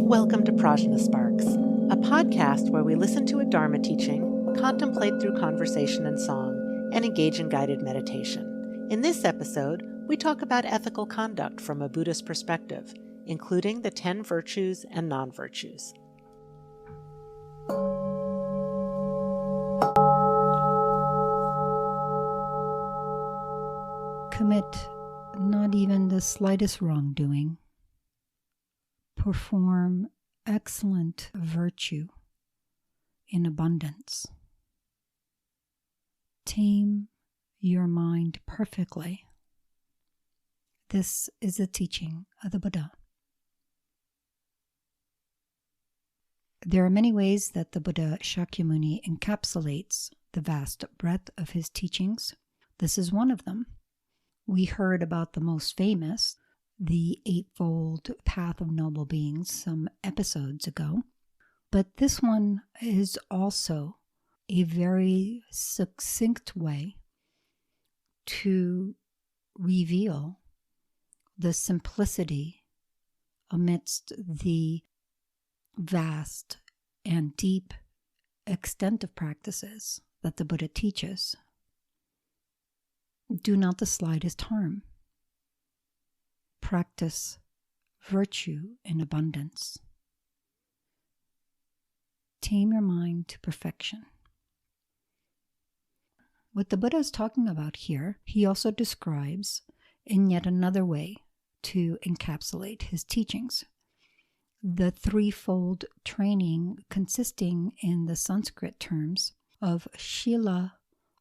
Welcome to PRAJNA SPARKS, a podcast where we listen to a Dharma teaching, contemplate through conversation and song, and engage in guided meditation. In this episode, we talk about ethical conduct from a Buddhist perspective, including the 10 virtues and non-virtues. Commit not even the slightest wrongdoing. Perform excellent virtue in abundance. Tame your mind perfectly. This is the teaching of the Buddha. There are many ways that the Buddha Shakyamuni encapsulates the vast breadth of his teachings. This is one of them. We heard about the most famous, the Eightfold Path of Noble Beings, some episodes ago. But this one is also a very succinct way to reveal the simplicity amidst the vast and deep extent of practices that the Buddha teaches. Do not the slightest harm. Practice virtue in abundance. Tame your mind to perfection. What the Buddha is talking about here, he also describes in yet another way to encapsulate his teachings. The threefold training consisting in the Sanskrit terms of Shila,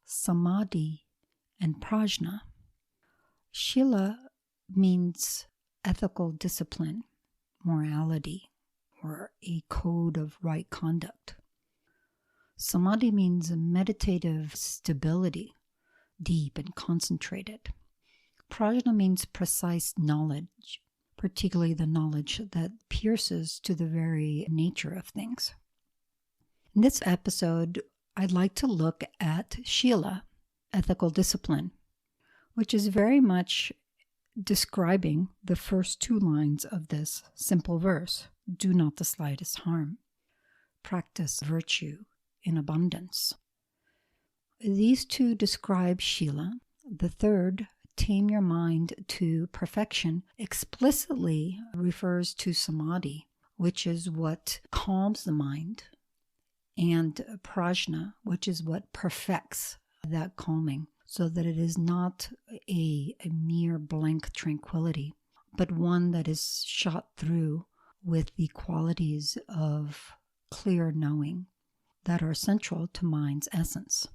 Samadhi, and Prajna. Shila means ethical discipline, morality, or a code of right conduct. Samadhi means meditative stability, deep and concentrated. Prajna means precise knowledge, particularly the knowledge that pierces to the very nature of things. In this episode, I'd like to look at Shila, ethical discipline, which is very much describing the first two lines of this simple verse. Do not the slightest harm. Practice virtue in abundance. These two describe Shila. The third, tame your mind to perfection, explicitly refers to Samadhi, which is what calms the mind, and Prajna, which is what perfects that calming, so that it is not a mere blank tranquility, but one that is shot through with the qualities of clear knowing that are central to mind's essence.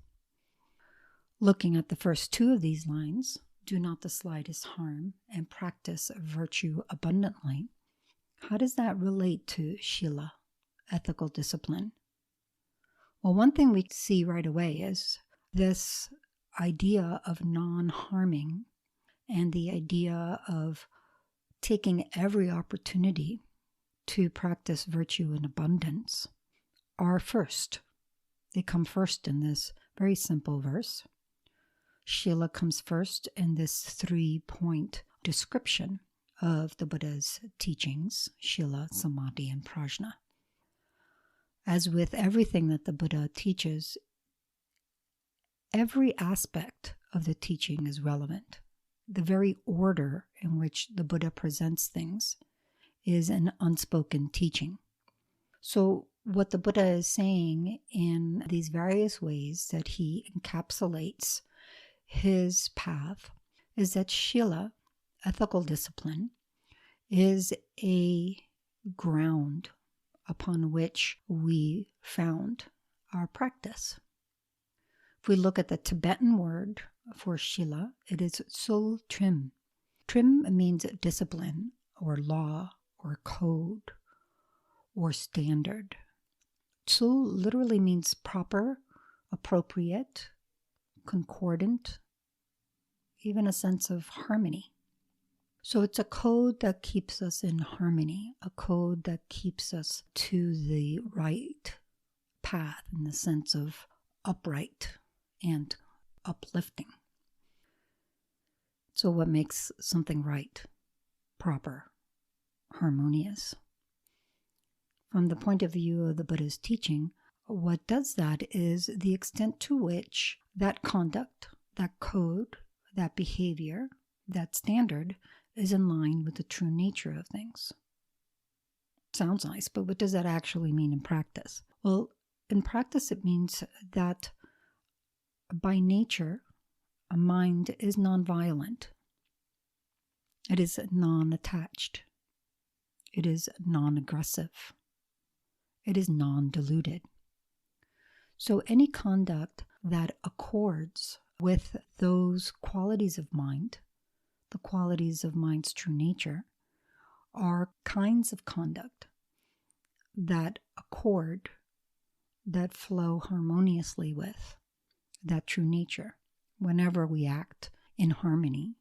Looking at the first two of these lines, do not the slightest harm and practice virtue abundantly, how does that relate to Shila, ethical discipline? Well, one thing we see right away is this idea of non-harming and the idea of taking every opportunity to practice virtue in abundance are first. They come first in this very simple verse. Shila comes first in this 3-point description of the Buddha's teachings, Shila, Samadhi, and Prajna. As with everything that the Buddha teaches, every aspect of the teaching is relevant. The very order in which the Buddha presents things is an unspoken teaching. So what the Buddha is saying in these various ways that he encapsulates his path is that Shila, ethical discipline, is a ground upon which we found our practice. If we look at the Tibetan word for Shila, it is Tsul Trim. Trim means discipline or law or code or standard. Tsul literally means proper, appropriate, concordant, even a sense of harmony. So it's a code that keeps us in harmony, a code that keeps us to the right path in the sense of upright and uplifting. So what makes something right, proper, harmonious? From the point of view of the Buddha's teaching, what does that is the extent to which that conduct, that code, that behavior, that standard is in line with the true nature of things. Sounds nice, but what does that actually mean in practice? Well, in practice, it means that by nature, a mind is nonviolent. It is non-attached. It is non-aggressive. It is non-deluded. So any conduct that accords with those qualities of mind, the qualities of mind's true nature, are kinds of conduct that accord, that flow harmoniously with that true nature. Whenever we act in harmony,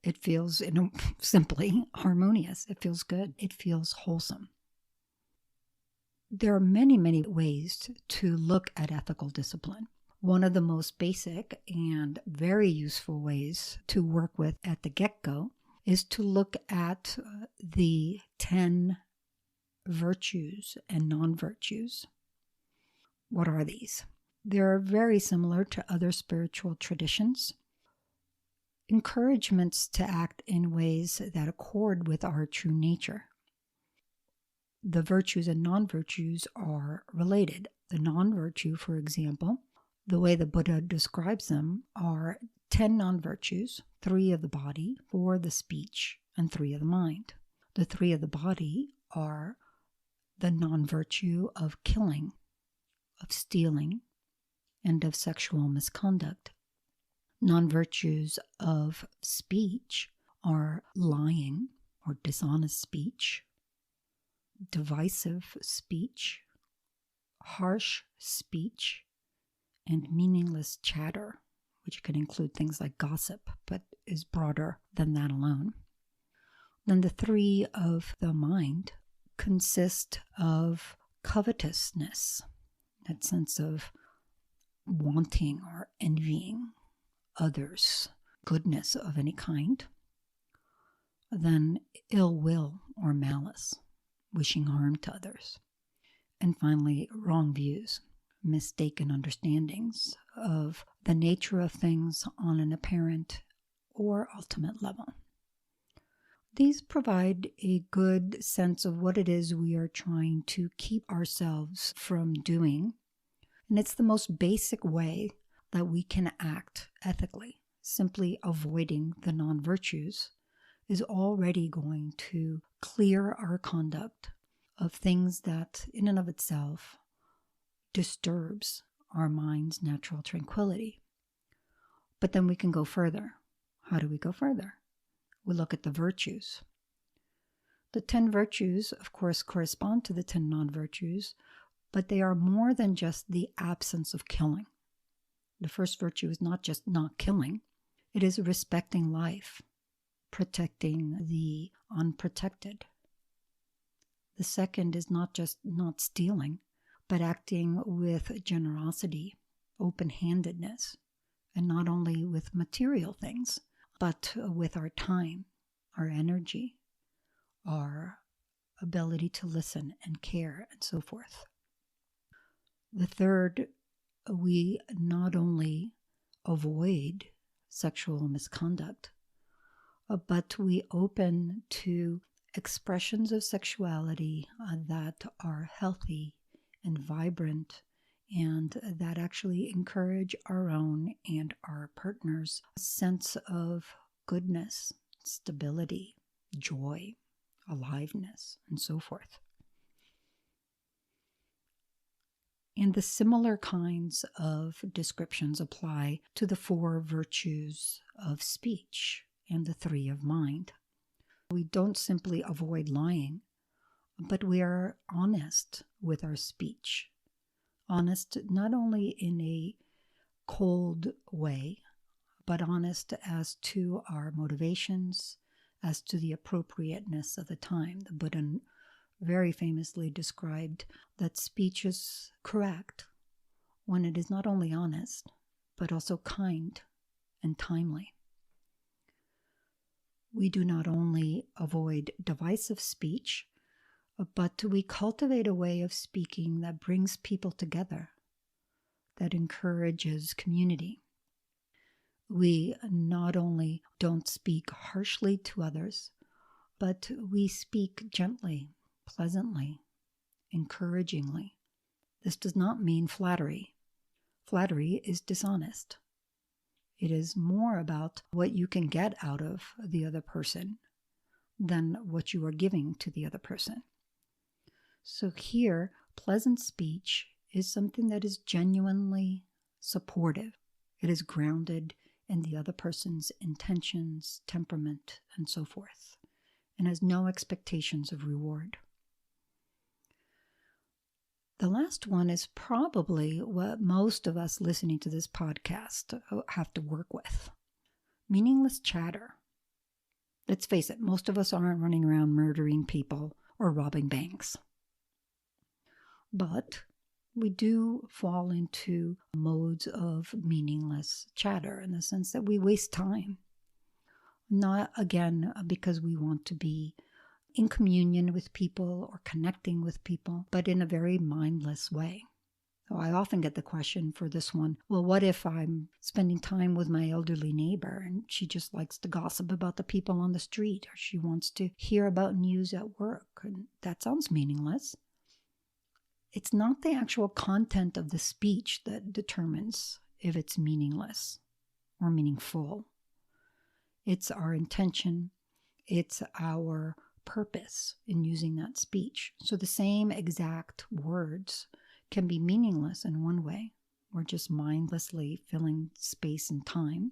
it feels simply harmonious. It feels good. It feels wholesome. There are many, many ways to look at ethical discipline. One of the most basic and very useful ways to work with at the get-go is to look at the 10 virtues and non-virtues. What are these? They're very similar to other spiritual traditions. Encouragements to act in ways that accord with our true nature. The virtues and non-virtues are related. The non-virtue, for example, the way the Buddha describes them are 10 non-virtues, 3 of the body, 4 of the speech, and 3 of the mind. The 3 of the body are the non-virtue of killing, of stealing, and of sexual misconduct. Non-virtues of speech are lying or dishonest speech, divisive speech, harsh speech, and meaningless chatter, which can include things like gossip, but is broader than that alone. Then the 3 of the mind consist of covetousness, that sense of wanting or envying others, goodness of any kind. Then ill will or malice, wishing harm to others. And finally, wrong views, mistaken understandings of the nature of things on an apparent or ultimate level. These provide a good sense of what it is we are trying to keep ourselves from doing. And it's the most basic way that we can act ethically. Simply avoiding the non-virtues is already going to clear our conduct of things that in and of itself disturbs our mind's natural tranquility. But then we can go further. How do we go further? We look at the virtues. The 10 virtues, of course, correspond to the 10 non-virtues, but they are more than just the absence of killing. The first virtue is not just not killing. It is respecting life, protecting the unprotected. The second is not just not stealing, but acting with generosity, open-handedness, and not only with material things, but with our time, our energy, our ability to listen and care, and so forth. The third, we not only avoid sexual misconduct, but we open to expressions of sexuality that are healthy and vibrant and that actually encourage our own and our partner's sense of goodness, stability, joy, aliveness, and so forth. And the similar kinds of descriptions apply to the 4 virtues of speech and the 3 of mind. We don't simply avoid lying, but we are honest with our speech. Honest not only in a cold way, but honest as to our motivations, as to the appropriateness of the time. The Buddha very famously described that speech is correct when it is not only honest, but also kind and timely. We do not only avoid divisive speech, but we cultivate a way of speaking that brings people together, that encourages community. We not only don't speak harshly to others, but we speak gently, pleasantly, encouragingly. This does not mean flattery. Flattery is dishonest. It is more about what you can get out of the other person than what you are giving to the other person. So here, pleasant speech is something that is genuinely supportive. It is grounded in the other person's intentions, temperament, and so forth, and has no expectations of reward. The last one is probably what most of us listening to this podcast have to work with. Meaningless chatter. Let's face it, most of us aren't running around murdering people or robbing banks. But we do fall into modes of meaningless chatter in the sense that we waste time. Not, again, because we want to be in communion with people or connecting with people, but in a very mindless way. So I often get the question for this one, well, what if I'm spending time with my elderly neighbor and she just likes to gossip about the people on the street, or she wants to hear about news at work? And that sounds meaningless. It's not the actual content of the speech that determines if it's meaningless or meaningful. It's our intention. It's our purpose in using that speech. So the same exact words can be meaningless in one way. We're just mindlessly filling space and time.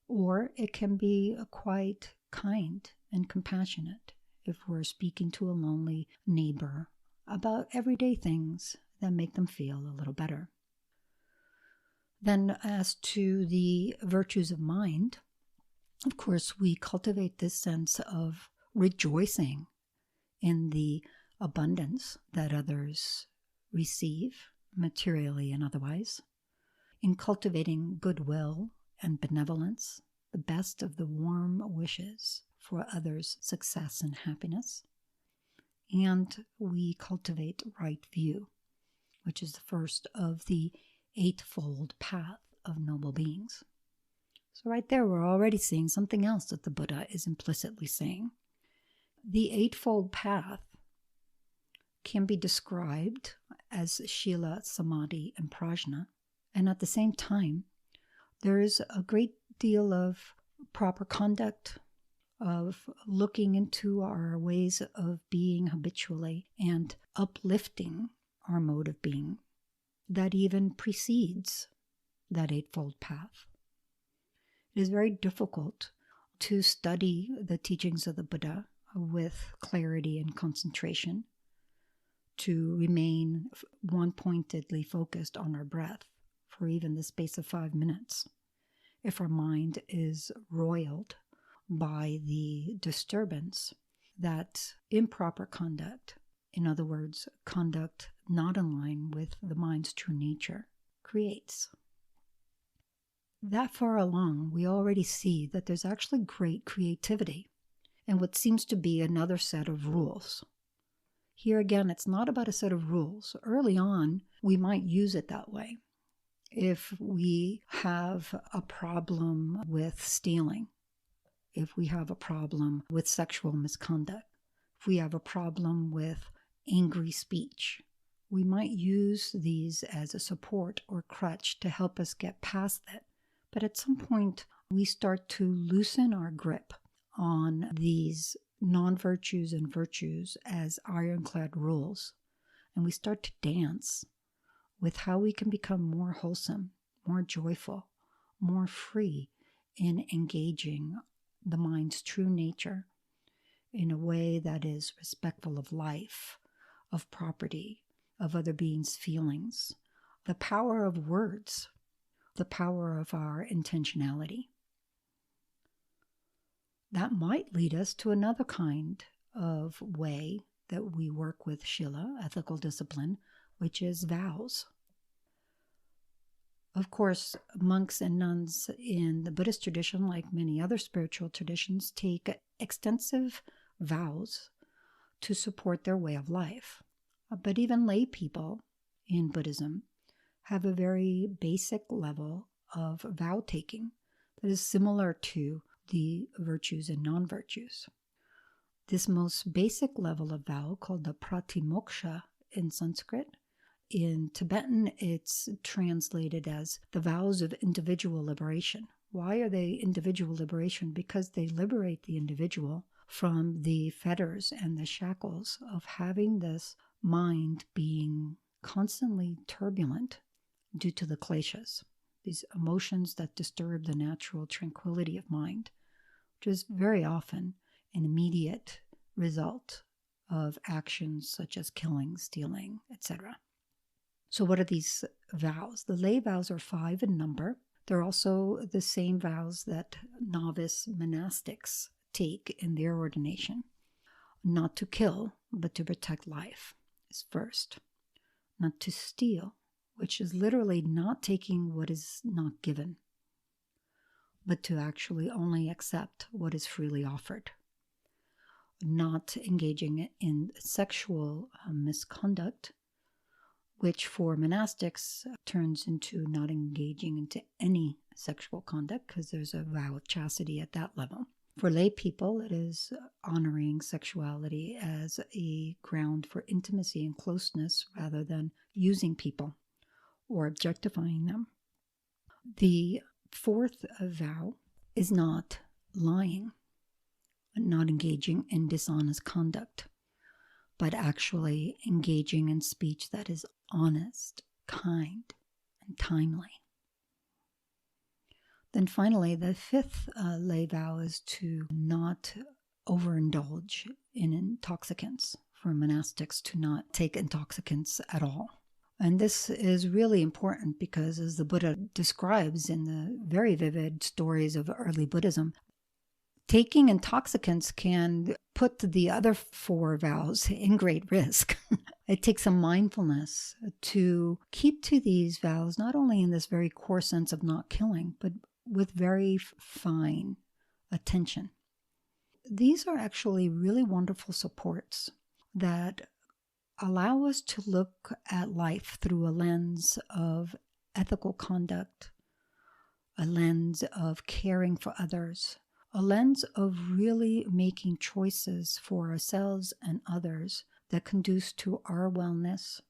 Or it can be quite kind and compassionate if we're speaking to a lonely neighbor about everyday things that make them feel a little better. Then as to the virtues of mind, of course, we cultivate this sense of rejoicing in the abundance that others receive, materially and otherwise, in cultivating goodwill and benevolence, the best of the warm wishes for others' success and happiness. And we cultivate right view, which is the first of the eightfold path of noble beings. So right there, we're already seeing something else that the Buddha is implicitly saying. The eightfold path can be described as Shila, Samadhi, and Prajna. And at the same time, there is a great deal of proper conduct, of looking into our ways of being habitually and uplifting our mode of being that even precedes that eightfold path. It is very difficult to study the teachings of the Buddha with clarity and concentration, to remain one-pointedly focused on our breath for even the space of 5 minutes if our mind is roiled by the disturbance that improper conduct, in other words, conduct not in line with the mind's true nature, creates. That far along, we already see that there's actually great creativity in what seems to be another set of rules. Here again, it's not about a set of rules. Early on, we might use it that way. If we have a problem with stealing, if we have a problem with sexual misconduct, if we have a problem with angry speech, we might use these as a support or crutch to help us get past that. But at some point, we start to loosen our grip on these non-virtues and virtues as ironclad rules, and we start to dance with how we can become more wholesome, more joyful, more free in engaging the mind's true nature in a way that is respectful of life, of property, of other beings' feelings, the power of words, the power of our intentionality. That might lead us to another kind of way that we work with Shila, ethical discipline, which is vows. Of course, monks and nuns in the Buddhist tradition, like many other spiritual traditions, take extensive vows to support their way of life. But even lay people in Buddhism have a very basic level of vow taking that is similar to the virtues and non-virtues. This most basic level of vow, called the pratimoksha in Sanskrit, in Tibetan it's translated as the vows of individual liberation. Why are they individual liberation? Because they liberate the individual from the fetters and the shackles of having this mind being constantly turbulent due to the kleshas, these emotions that disturb the natural tranquility of mind, which is very often an immediate result of actions such as killing, stealing, etc. So what are these vows? The lay vows are 5 in number. They're also the same vows that novice monastics take in their ordination. Not to kill, but to protect life is first. Not to steal, which is literally not taking what is not given, but to actually only accept what is freely offered. Not engaging in sexual misconduct, which for monastics turns into not engaging into any sexual conduct because there's a vow of chastity at that level. For lay people, it is honoring sexuality as a ground for intimacy and closeness rather than using people or objectifying them. The 4th vow is not lying, not engaging in dishonest conduct, but actually engaging in speech that is honest, kind, and timely. Then finally, the 5th lay vow is to not overindulge in intoxicants, for monastics to not take intoxicants at all. And this is really important because, as the Buddha describes in the very vivid stories of early Buddhism, taking intoxicants can put the other 4 vows in great risk. It takes some mindfulness to keep to these vows, not only in this very core sense of not killing, but with very fine attention. These are actually really wonderful supports that allow us to look at life through a lens of ethical conduct, a lens of caring for others, a lens of really making choices for ourselves and others that conduce to our wellness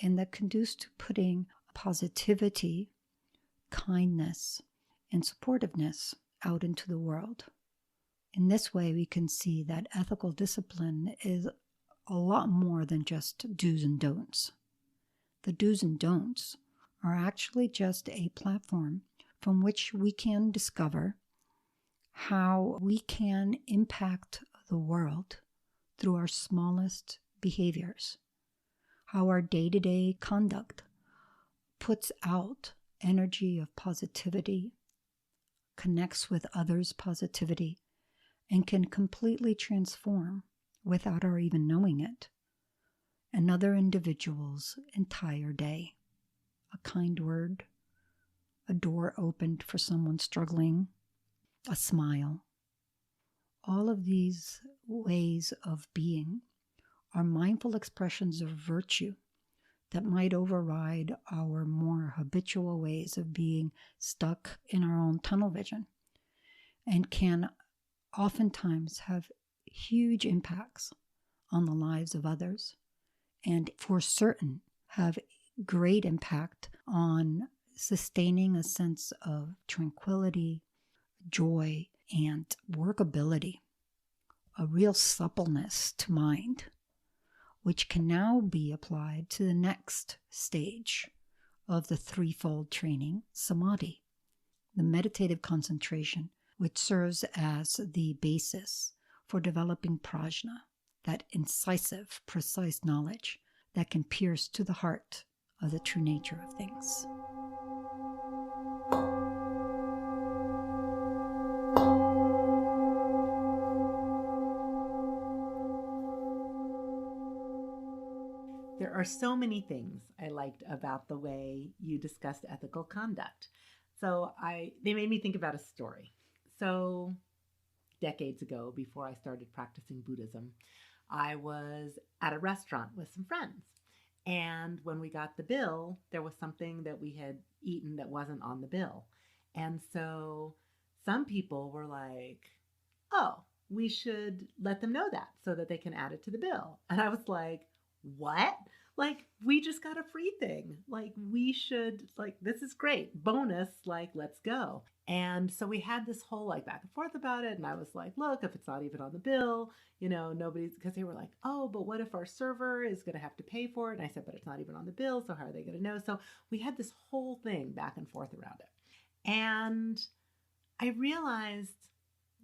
and that conduce to putting positivity, kindness, and supportiveness out into the world. In this way, we can see that ethical discipline is a lot more than just do's and don'ts. The do's and don'ts are actually just a platform from which we can discover how we can impact the world through our smallest behaviors, how our day-to-day conduct puts out energy of positivity, connects with others' positivity, and can completely transform, without our even knowing it, another individual's entire day. A kind word, a door opened for someone struggling, a smile. All of these ways of being are mindful expressions of virtue that might override our more habitual ways of being stuck in our own tunnel vision and can oftentimes have huge impacts on the lives of others and for certain have great impact on sustaining a sense of tranquility, joy, and workability, a real suppleness to mind, which can now be applied to the next stage of the threefold training, samadhi, the meditative concentration, which serves as the basis for developing prajna, that incisive, precise knowledge that can pierce to the heart of the true nature of things. There are so many things I liked about the way you discussed ethical conduct. So they made me think about a story. So decades ago, before I started practicing Buddhism, I was at a restaurant with some friends. And when we got the bill, there was something that we had eaten that wasn't on the bill. And so some people were like, oh, we should let them know that so that they can add it to the bill. And I was like, what? Like, we just got a free thing. Like, we should, like, this is great. Bonus, like, let's go. And so we had this whole like back and forth about it. And I was like, look, if it's not even on the bill, nobody's, because they were like, oh, but what if our server is going to have to pay for it? And I said, but it's not even on the bill. So how are they going to know? So we had this whole thing back and forth around it. And I realized,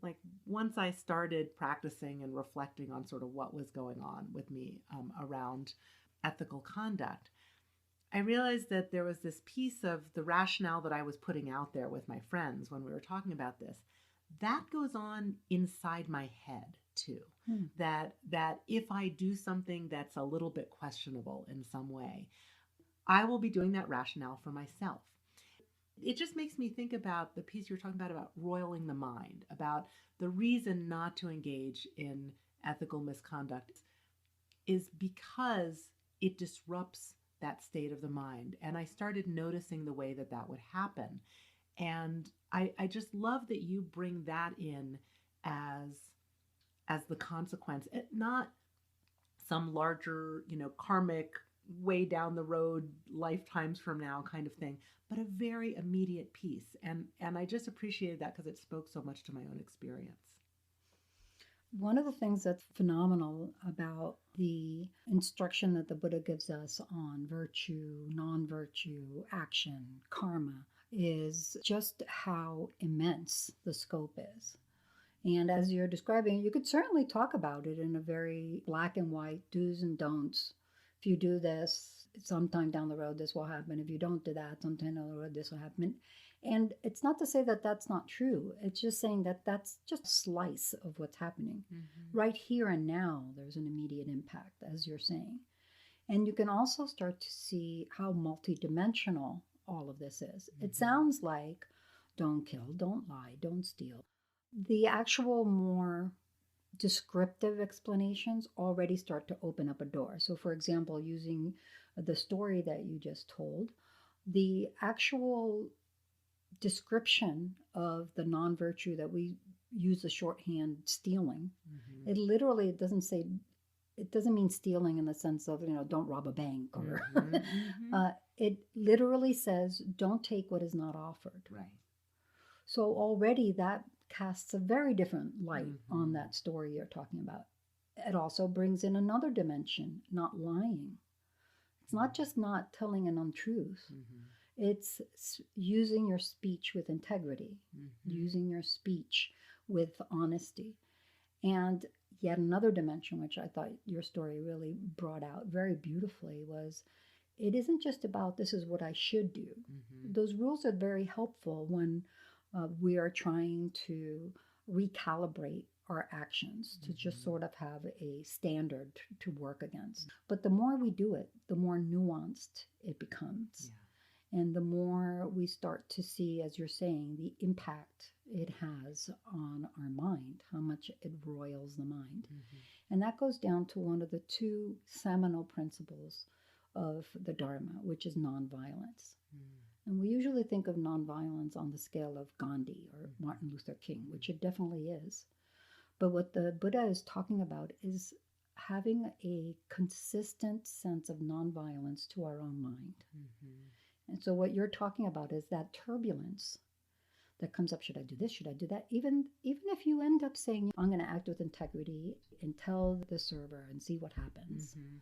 like, once I started practicing and reflecting on sort of what was going on with me around ethical conduct, I realized that there was this piece of the rationale that I was putting out there with my friends when we were talking about this. That goes on inside my head too. That if I do something that's a little bit questionable in some way, I will be doing that rationale for myself. It just makes me think about the piece you were talking about roiling the mind, about the reason not to engage in ethical misconduct is because it disrupts that state of the mind. And I started noticing the way that that would happen. And I just love that you bring that in as the consequence, not some larger, karmic, way down the road, lifetimes from now kind of thing, but a very immediate piece. And I just appreciated that because it spoke so much to my own experience. One of the things that's phenomenal about the instruction that the Buddha gives us on virtue, non-virtue, action, karma, is just how immense the scope is. And as you're describing, you could certainly talk about it in a very black and white do's and don'ts. If you do this, sometime down the road, this will happen. If you don't do that, sometime down the road, this will happen. And it's not to say that that's not true. It's just saying that that's just a slice of what's happening. Mm-hmm. Right here and now, there's an immediate impact, as you're saying. And you can also start to see how multidimensional all of this is. Mm-hmm. It sounds like don't kill, don't lie, don't steal. The actual more descriptive explanations already start to open up a door. So, for example, using the story that you just told, the actual description of the non-virtue that we use the shorthand stealing, mm-hmm. It doesn't mean stealing in the sense of, don't rob a bank or mm-hmm. Mm-hmm. It literally says don't take what is not offered. Right. So already that casts a very different light mm-hmm. on that story you're talking about. It also brings in another dimension, not lying. It's not just not telling an untruth. Mm-hmm. It's using your speech with integrity, mm-hmm. using your speech with honesty. And yet another dimension, which I thought your story really brought out very beautifully, was it isn't just about this is what I should do. Mm-hmm. Those rules are very helpful when we are trying to recalibrate our actions to mm-hmm. just sort of have a standard to work against. But the more we do it, the more nuanced it becomes. Yeah. And the more we start to see, as you're saying, the impact it has on our mind, how much it roils the mind. Mm-hmm. And that goes down to one of the two seminal principles of the Dharma, which is nonviolence. Mm. And we usually think of nonviolence on the scale of Gandhi or Martin Luther King, which it definitely is. But what the Buddha is talking about is having a consistent sense of nonviolence to our own mind. Mm-hmm. And so what you're talking about is that turbulence that comes up. Should I do this? Should I do that? Even if you end up saying, I'm going to act with integrity and tell the server and see what happens, mm-hmm.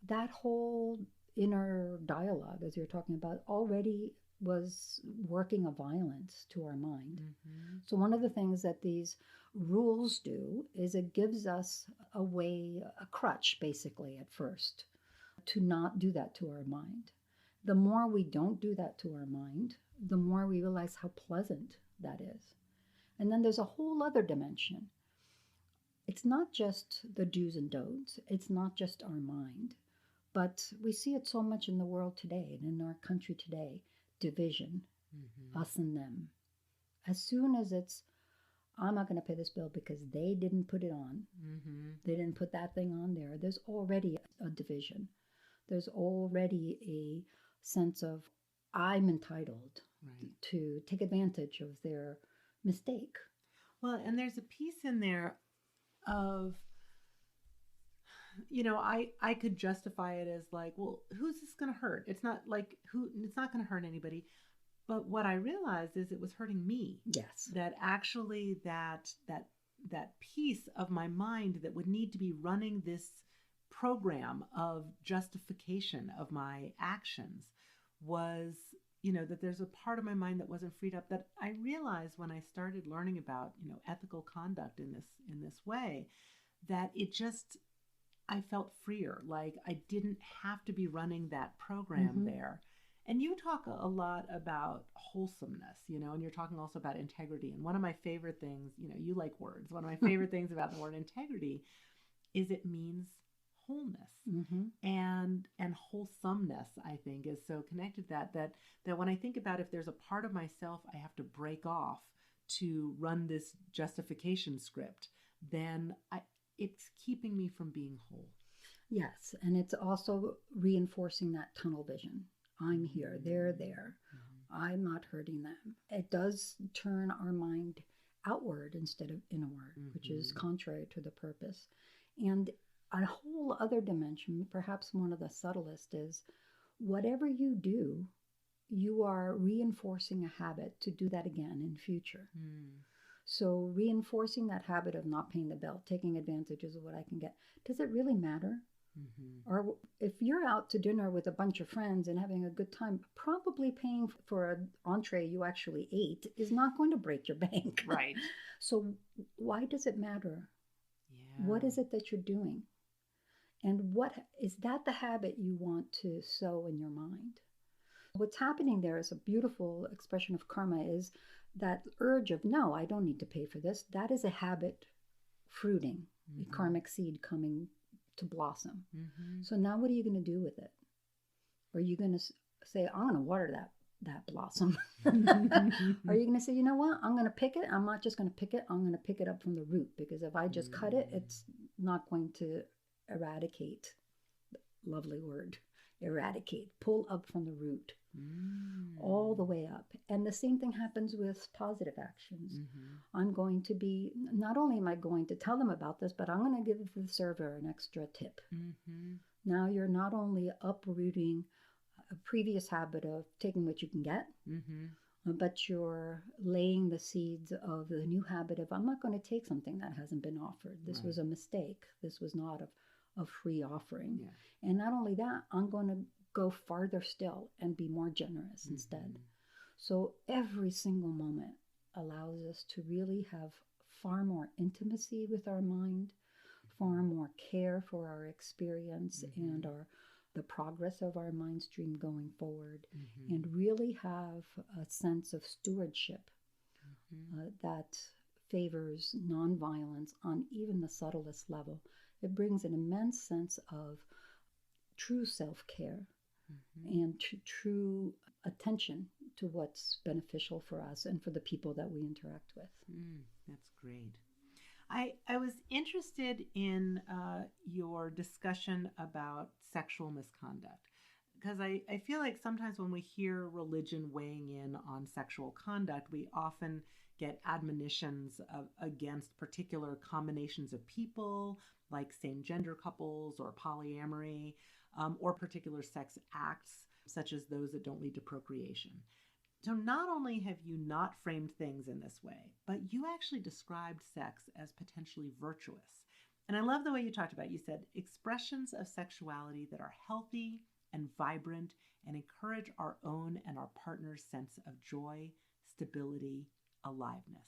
that whole inner dialogue, as you're talking about, already was working a violence to our mind. Mm-hmm. So one of the things that these rules do is it gives us a way, a crutch basically at first, to not do that to our mind. The more we don't do that to our mind, the more we realize how pleasant that is. And then there's a whole other dimension. It's not just the do's and don'ts. It's not just our mind. But we see it so much in the world today and in our country today. Division, mm-hmm. us and them. As soon as it's I'm not going to pay this bill because they didn't put it on. Mm-hmm. They didn't put that thing on there. There's already a division. There's already a sense of I'm entitled to take advantage of their mistake. Well, and there's a piece in there of, I could justify it as like, well, who's this going to hurt? It's not like it's not going to hurt anybody. But what I realized is it was hurting me. Yes. That actually that piece of my mind that would need to be running this program of justification of my actions was, that there's a part of my mind that wasn't freed up, that I realized when I started learning about, ethical conduct in this way, that I felt freer. Like I didn't have to be running that program there. And you talk a lot about wholesomeness, and you're talking also about integrity. And one of my favorite things, you like words. One of my favorite things about the word integrity is it means wholeness. And wholesomeness, I think, is so connected that when I think about if there's a part of myself I have to break off to run this justification script, then it's keeping me from being whole. Yes, and it's also reinforcing that tunnel vision. I'm here, they're there. I'm not hurting them. It does turn our mind outward instead of inward, which is contrary to the purpose. And a whole other dimension, perhaps one of the subtlest, is whatever you do, you are reinforcing a habit to do that again in future. So reinforcing that habit of not paying the bill, taking advantages of what I can get, does it really matter? Or if you're out to dinner with a bunch of friends and having a good time, probably paying for an entree you actually ate is not going to break your bank. Right. So why does it matter? Yeah. What is it that you're doing? And what is that the habit you want to sow in your mind? What's happening there is a beautiful expression of karma, is that urge of, no, I don't need to pay for this. That is a habit fruiting, a karmic seed coming to blossom. So now what are you going to do with it? Are you going to say, I'm going to water that blossom? Are you going to say, you know what, I'm going to pick it? I'm not just going to pick it, I'm going to pick it up from the root, because if I just cut it, it's not going to eradicate. Lovely word, eradicate. Pull up from the root, all the way up. And the same thing happens with positive actions. I'm going to be, not only am I going to tell them about this, but I'm going to give the server an extra tip. Now you're not only uprooting a previous habit of taking what you can get, but you're laying the seeds of the new habit of, I'm not going to take something that hasn't been offered. This was a mistake. This was not a free offering. And not only that, I'm going to go farther still and be more generous instead. So every single moment allows us to really have far more intimacy with our mind, far more care for our experience and the progress of our mind stream going forward, and really have a sense of stewardship that favors nonviolence on even the subtlest level. It brings an immense sense of true self-care and true attention to what's beneficial for us and for the people that we interact with. That's great. I was interested in your discussion about sexual misconduct, because I feel like sometimes when we hear religion weighing in on sexual conduct, we often get admonitions against particular combinations of people, like same-gender couples or polyamory, or particular sex acts, such as those that don't lead to procreation. So not only have you not framed things in this way, but you actually described sex as potentially virtuous. And I love the way you talked about it. You said expressions of sexuality that are healthy and vibrant and encourage our own and our partner's sense of joy, stability, aliveness.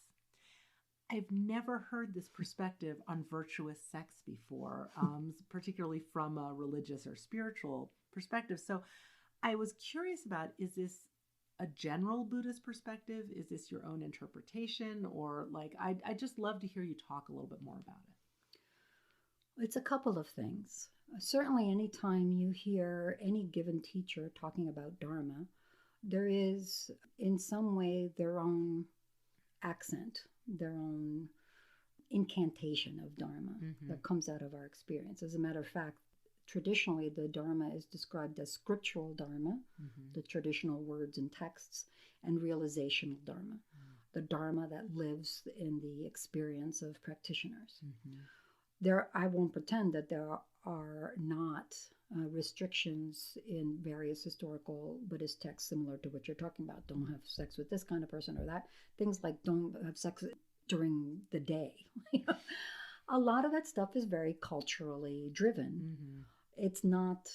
I've never heard this perspective on virtuous sex before, particularly from a religious or spiritual perspective. So I was curious about, is this a general Buddhist perspective? Is this your own interpretation? Or I'd just love to hear you talk a little bit more about it. It's a couple of things. Certainly anytime you hear any given teacher talking about Dharma, there is in some way their own accent incantation of Dharma that comes out of our experience. As a matter of fact, traditionally the Dharma is described as scriptural Dharma, the traditional words and texts, and realizational Dharma, the Dharma that lives in the experience of practitioners. I won't pretend that there are not restrictions in various historical Buddhist texts similar to what you're talking about. Don't have sex with this kind of person or that. Things like don't have sex during the day. A lot of that stuff is very culturally driven. It's not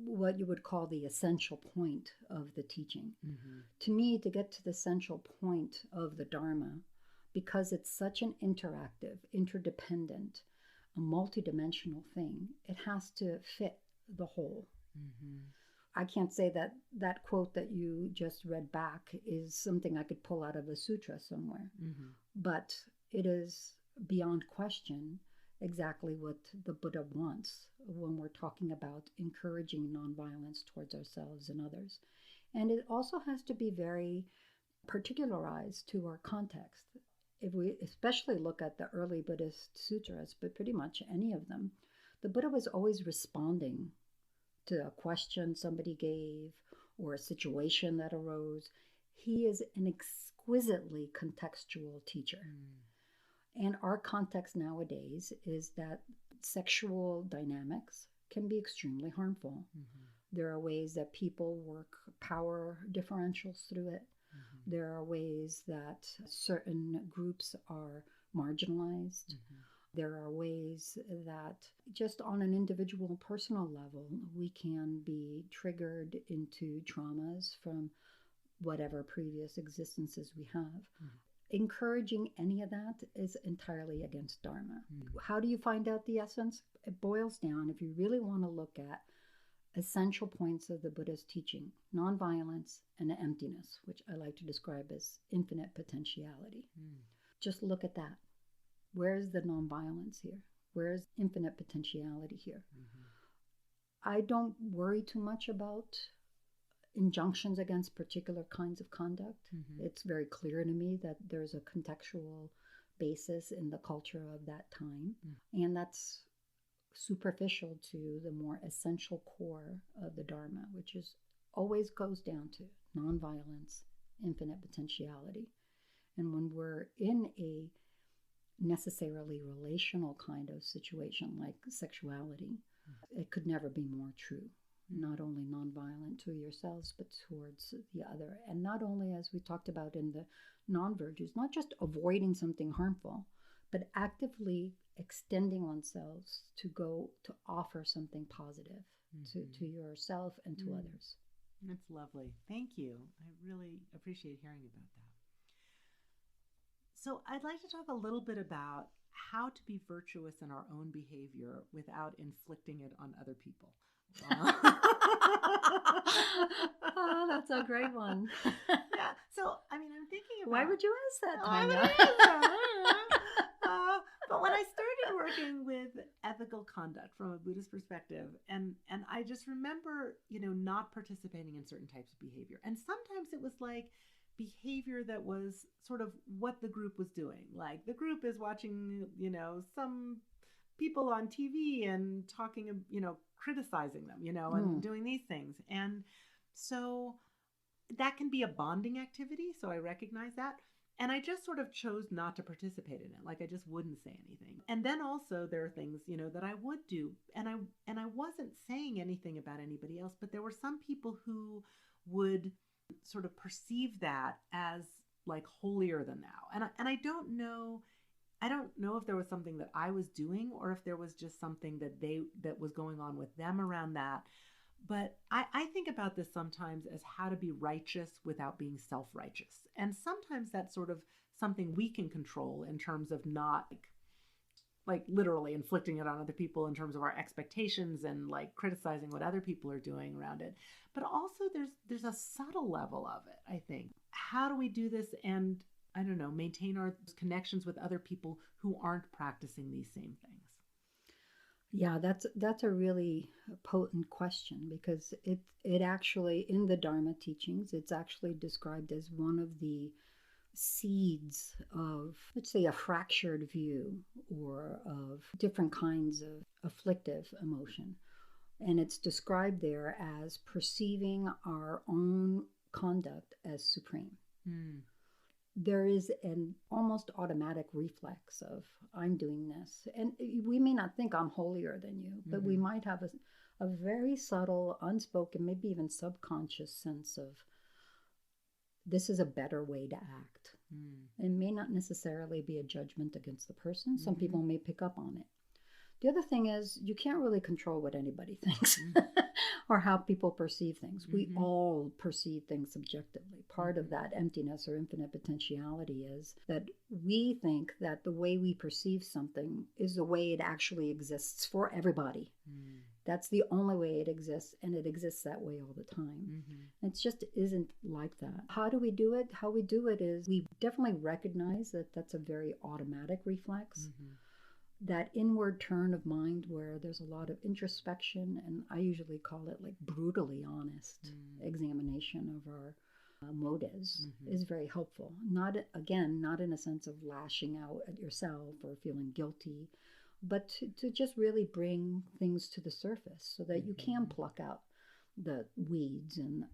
what you would call the essential point of the teaching. To me, to get to the essential point of the Dharma, because it's such an interactive, interdependent, a multidimensional thing, it has to fit the whole. I can't say that that quote that you just read back is something I could pull out of a sutra somewhere, but it is beyond question exactly what the Buddha wants when we're talking about encouraging nonviolence towards ourselves and others. And it also has to be very particularized to our context. If we especially look at the early Buddhist sutras, but pretty much any of them, the Buddha was always responding to a question somebody gave or a situation that arose. He is an exquisitely contextual teacher. And our context nowadays is that sexual dynamics can be extremely harmful. There are ways that people work power differentials through it. There are ways that certain groups are marginalized. There are ways that just on an individual personal level, we can be triggered into traumas from whatever previous existences we have. Encouraging any of that is entirely against Dharma. How do you find out the essence? It boils down, if you really want to look at essential points of the Buddha's teaching, nonviolence and emptiness, which I like to describe as infinite potentiality. Just look at that. Where's the nonviolence here? Where's infinite potentiality here? I don't worry too much about injunctions against particular kinds of conduct. It's very clear to me that there's a contextual basis in the culture of that time. And that's superficial to the more essential core of the Dharma, which is always goes down to nonviolence, infinite potentiality. And when we're in a necessarily relational kind of situation like sexuality, it could never be more true. Not only nonviolent to yourselves, but towards the other. And not only, as we talked about in the non-virtues, not just avoiding something harmful, but actively extending oneself to go to offer something positive to yourself and to others. That's lovely. Thank you. I really appreciate hearing about that. So I'd like to talk a little bit about how to be virtuous in our own behavior without inflicting it on other people. Oh, that's a great one. Yeah. So, I mean, I'm thinking about... Why would you ask that, Tania? But when I started working with ethical conduct from a Buddhist perspective, and I just remember, not participating in certain types of behavior. And sometimes it was like behavior that was sort of what the group was doing. Like the group is watching, some people on TV and talking, criticizing them, and doing these things. And so that can be a bonding activity. So I recognize that. And I just sort of chose not to participate in it. Like I just wouldn't say anything. And then also there are things, that I would do. And I wasn't saying anything about anybody else, but there were some people who would sort of perceive that as like holier than thou. And I don't know if there was something that I was doing or if there was just something that was going on with them around that. But I think about this sometimes as how to be righteous without being self-righteous. And sometimes that's sort of something we can control in terms of not like literally inflicting it on other people in terms of our expectations and like criticizing what other people are doing around it. But also there's a subtle level of it, I think. How do we do this and, I don't know, maintain our connections with other people who aren't practicing these same things? Yeah, that's a really potent question, because it actually, in the Dharma teachings, it's actually described as one of the seeds of, let's say, a fractured view or of different kinds of afflictive emotion. And it's described there as perceiving our own conduct as supreme. There is an almost automatic reflex of, I'm doing this. And we may not think I'm holier than you, but we might have a very subtle, unspoken, maybe even subconscious sense of, this is a better way to act. It may not necessarily be a judgment against the person. Some people may pick up on it. The other thing is, you can't really control what anybody thinks or how people perceive things. We all perceive things subjectively. Part of that emptiness or infinite potentiality is that we think that the way we perceive something is the way it actually exists for everybody. That's the only way it exists, and it exists that way all the time. It just isn't like that. How do we do it? How we do it is we definitely recognize that that's a very automatic reflex. That inward turn of mind where there's a lot of introspection, and I usually call it like brutally honest examination of our motives is very helpful. Not in a sense of lashing out at yourself or feeling guilty, but to just really bring things to the surface so that you can pluck out the weeds and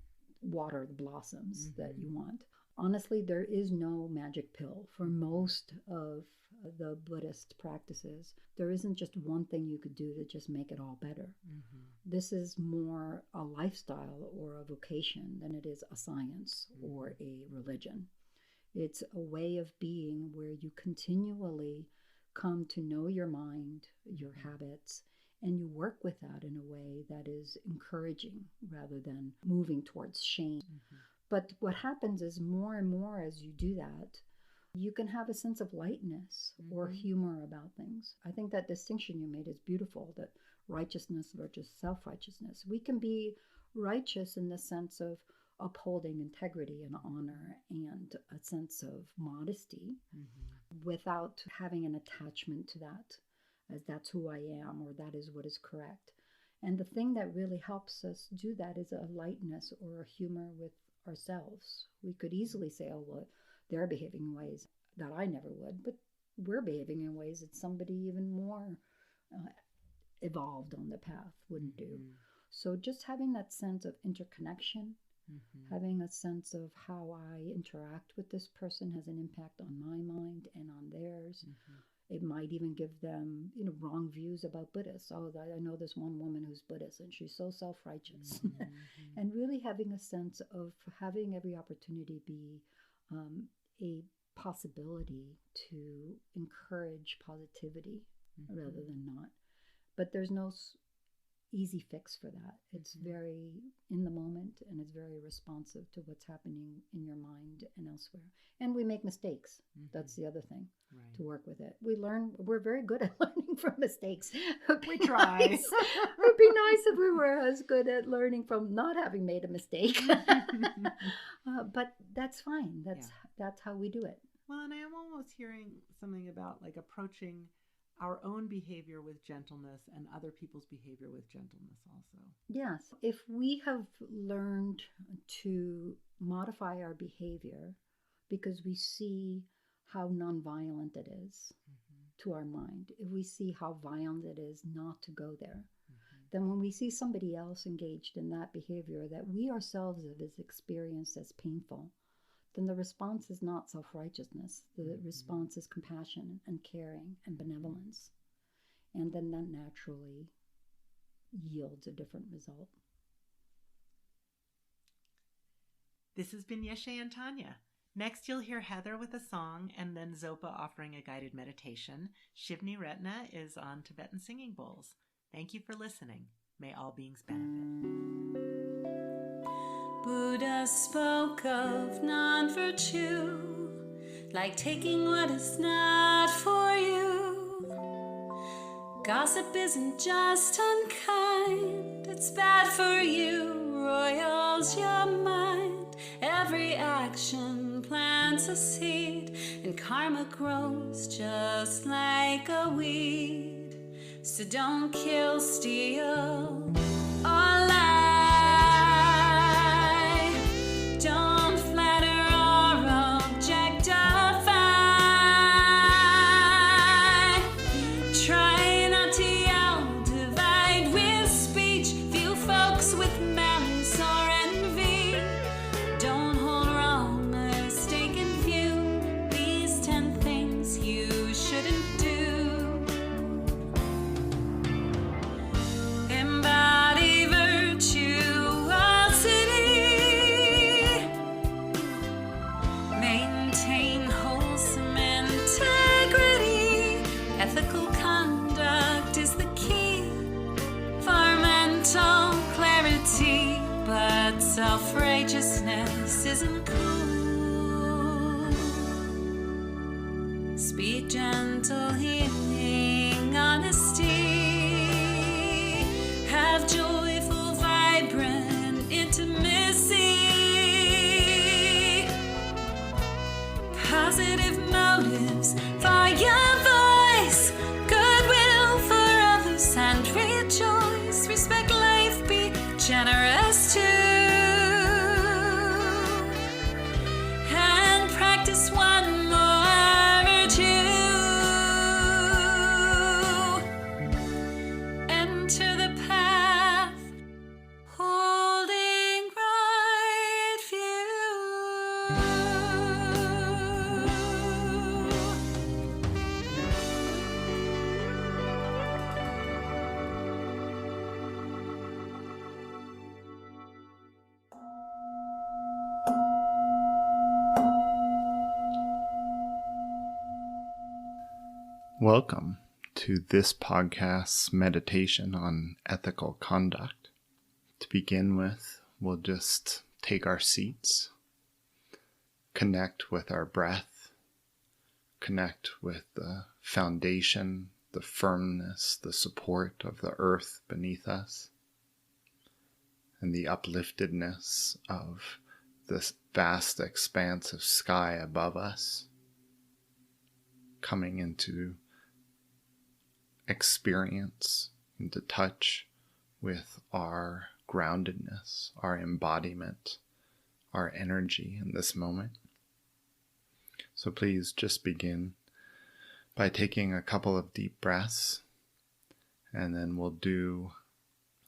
water the blossoms that you want. Honestly, there is no magic pill for most of the Buddhist practices. There isn't just one thing you could do to just make it all better. This is more a lifestyle or a vocation than it is a science or a religion. It's a way of being where you continually come to know your mind, your habits, and you work with that in a way that is encouraging rather than moving towards shame. But what happens is more and more as you do that, you can have a sense of lightness or humor about things. I think that distinction you made is beautiful, that righteousness versus self-righteousness. We can be righteous in the sense of upholding integrity and honor and a sense of modesty without having an attachment to that, as that's who I am or that is what is correct. And the thing that really helps us do that is a lightness or a humor with ourselves. We could easily say, oh, well, they're behaving in ways that I never would, but we're behaving in ways that somebody even more evolved on the path wouldn't do. So just having that sense of interconnection, having a sense of how I interact with this person has an impact on my mind and on theirs. It might even give them, wrong views about Buddhists. Oh, I know this one woman who's Buddhist and she's so self-righteous. And really having a sense of having every opportunity be a possibility to encourage positivity rather than not. But there's no easy fix for that. It's very in the moment, and it's very responsive to what's happening in your mind and elsewhere. And we make mistakes. That's the other thing, to work with it. We're very good at learning from mistakes. We try. It would be nice if we were as good at learning from not having made a mistake. But that's fine. That's how we do it. Well, and I am almost hearing something about like approaching our own behavior with gentleness and other people's behavior with gentleness also. Yes. If we have learned to modify our behavior because we see how nonviolent it is to our mind, if we see how violent it is not to go there, then when we see somebody else engaged in that behavior that we ourselves have experienced as painful, then the response is not self-righteousness. The response is compassion and caring and benevolence. And then that naturally yields a different result. This has been Yeshe and Tania. Next, you'll hear Heather with a song and then Zopa offering a guided meditation. Shivni Retna is on Tibetan singing bowls. Thank you for listening. May all beings benefit. Buddha spoke of non-virtue, like taking what is not for you. Gossip isn't just unkind, it's bad for you, roils your mind. Every action plants a seed, and karma grows just like a weed. So don't kill, steal, or lie. Don't flatter or object. self-righteousness isn't cool. Speak gentle, healing honesty. Have joyful, vibrant intimacy. Positive motives for your voice. Goodwill for others and rejoice. Respect life, be generous too. And practice one more virtue. Enter the path, holding right view. Welcome to this podcast's meditation on ethical conduct. To begin with, we'll just take our seats, connect with our breath, connect with the foundation, the firmness, the support of the earth beneath us, and the upliftedness of this vast expanse of sky above us, coming into experience, into touch with our groundedness, our embodiment, our energy in this moment. So please just begin by taking a couple of deep breaths, and then we'll do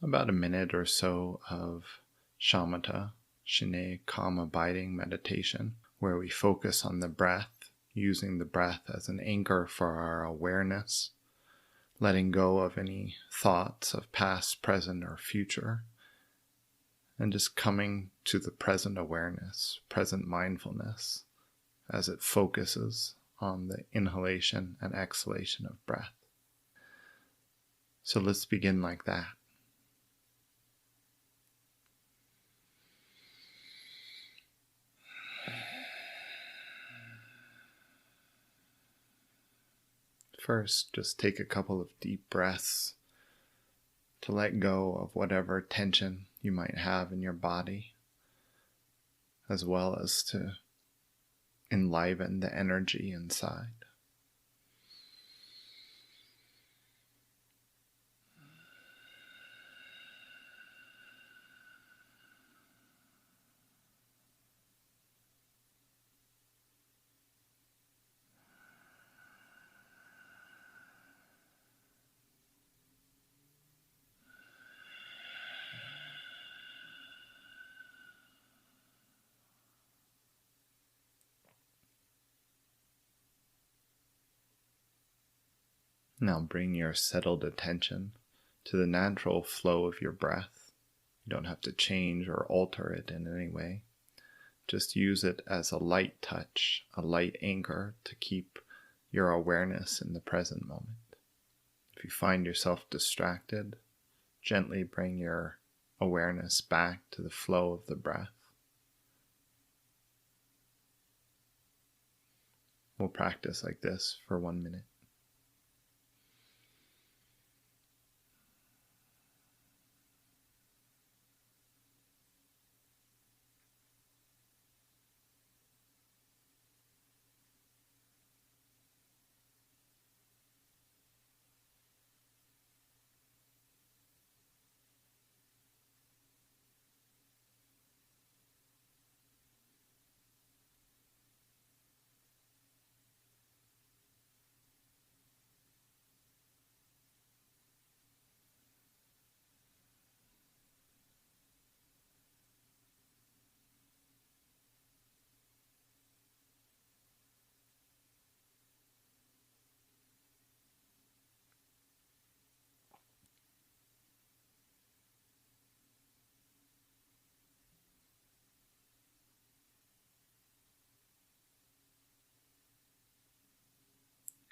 about a minute or so of shamatha, shine, calm abiding meditation, where we focus on the breath, using the breath as an anchor for our awareness, letting go of any thoughts of past, present, or future, and just coming to the present awareness, present mindfulness, as it focuses on the inhalation and exhalation of breath. So let's begin like that. First, just take a couple of deep breaths to let go of whatever tension you might have in your body, as well as to enliven the energy inside. Now bring your settled attention to the natural flow of your breath. You don't have to change or alter it in any way. Just use it as a light touch, a light anchor to keep your awareness in the present moment. If you find yourself distracted, gently bring your awareness back to the flow of the breath. We'll practice like this for 1 minute.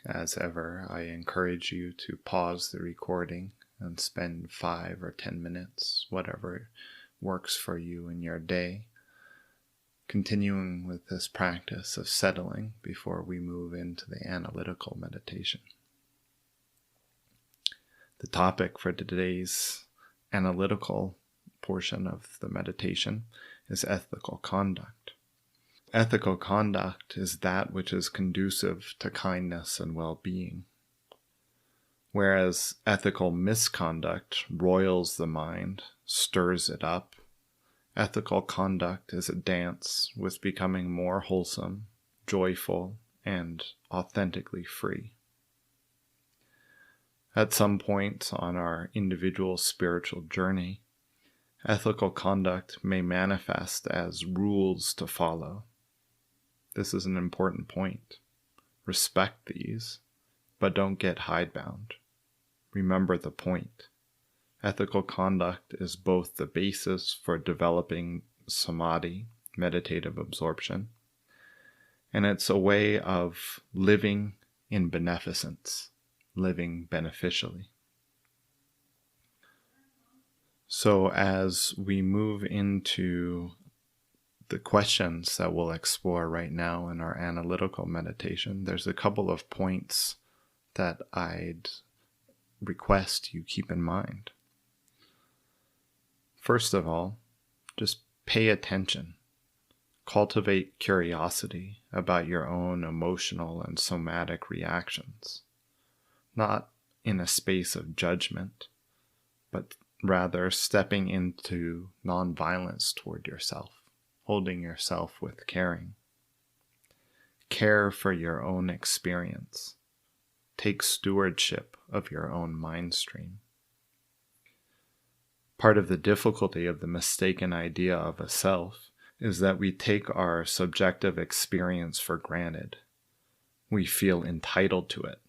As ever, I encourage you to pause the recording and spend 5 or 10 minutes, whatever works for you in your day. Continuing with this practice of settling before we move into the analytical meditation. The topic for today's analytical portion of the meditation is ethical conduct. Ethical conduct is that which is conducive to kindness and well-being, whereas ethical misconduct roils the mind, stirs it up. Ethical conduct is a dance with becoming more wholesome, joyful, and authentically free. At some point on our individual spiritual journey, ethical conduct may manifest as rules to follow. This is an important point. Respect these, but don't get hidebound. Remember the point. Ethical conduct is both the basis for developing samadhi, meditative absorption, and it's a way of living in beneficence, living beneficially. So as we move into the questions that we'll explore right now in our analytical meditation, there's a couple of points that I'd request you keep in mind. First of all, just pay attention. Cultivate curiosity about your own emotional and somatic reactions, not in a space of judgment, but rather stepping into nonviolence toward yourself, holding yourself with caring. Care for your own experience. Take stewardship of your own mind stream. Part of the difficulty of the mistaken idea of a self is that we take our subjective experience for granted. We feel entitled to it,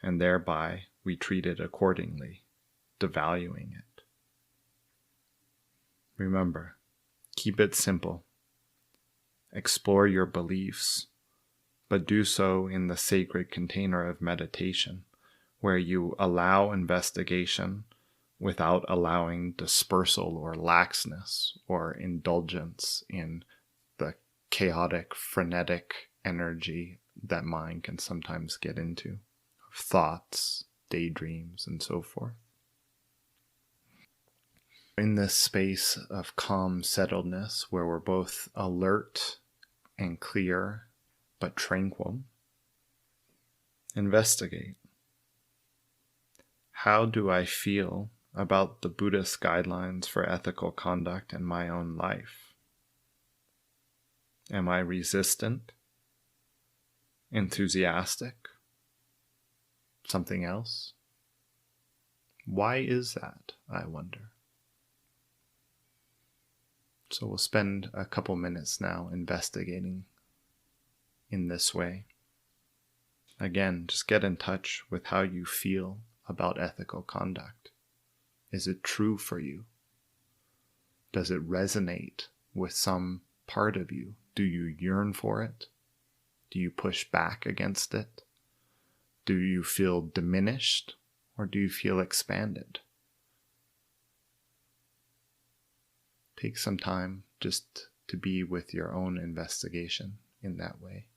and thereby we treat it accordingly, devaluing it. Remember, keep it simple. Explore your beliefs, but do so in the sacred container of meditation, where you allow investigation without allowing dispersal or laxness or indulgence in the chaotic, frenetic energy that mind can sometimes get into, of thoughts, daydreams, and so forth. In this space of calm settledness, where we're both alert and clear, but tranquil, investigate. How do I feel about the Buddhist guidelines for ethical conduct in my own life? Am I resistant? Enthusiastic? Something else? Why is that, I wonder? So we'll spend a couple minutes now investigating in this way. Again, just get in touch with how you feel about ethical conduct. Is it true for you? Does it resonate with some part of you? Do you yearn for it? Do you push back against it? Do you feel diminished, or do you feel expanded? Take some time just to be with your own investigation in that way.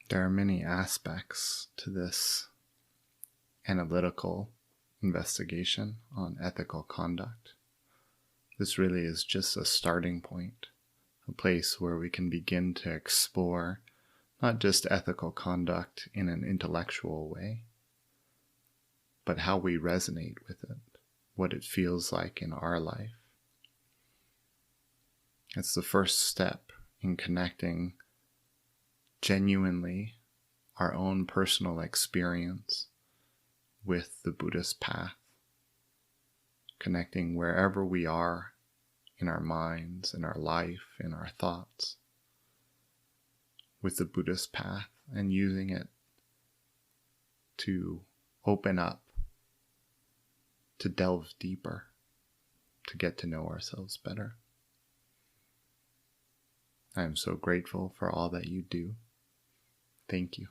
There are many aspects to this analytical investigation on ethical conduct. This really is just a starting point, a place where we can begin to explore not just ethical conduct in an intellectual way, but how we resonate with it, what it feels like in our life. It's the first step in connecting genuinely our own personal experience with the Buddhist path, connecting wherever we are in our minds, in our life, in our thoughts, with the Buddhist path, and using it to open up, to delve deeper, to get to know ourselves better. I am so grateful for all that you do. Thank you.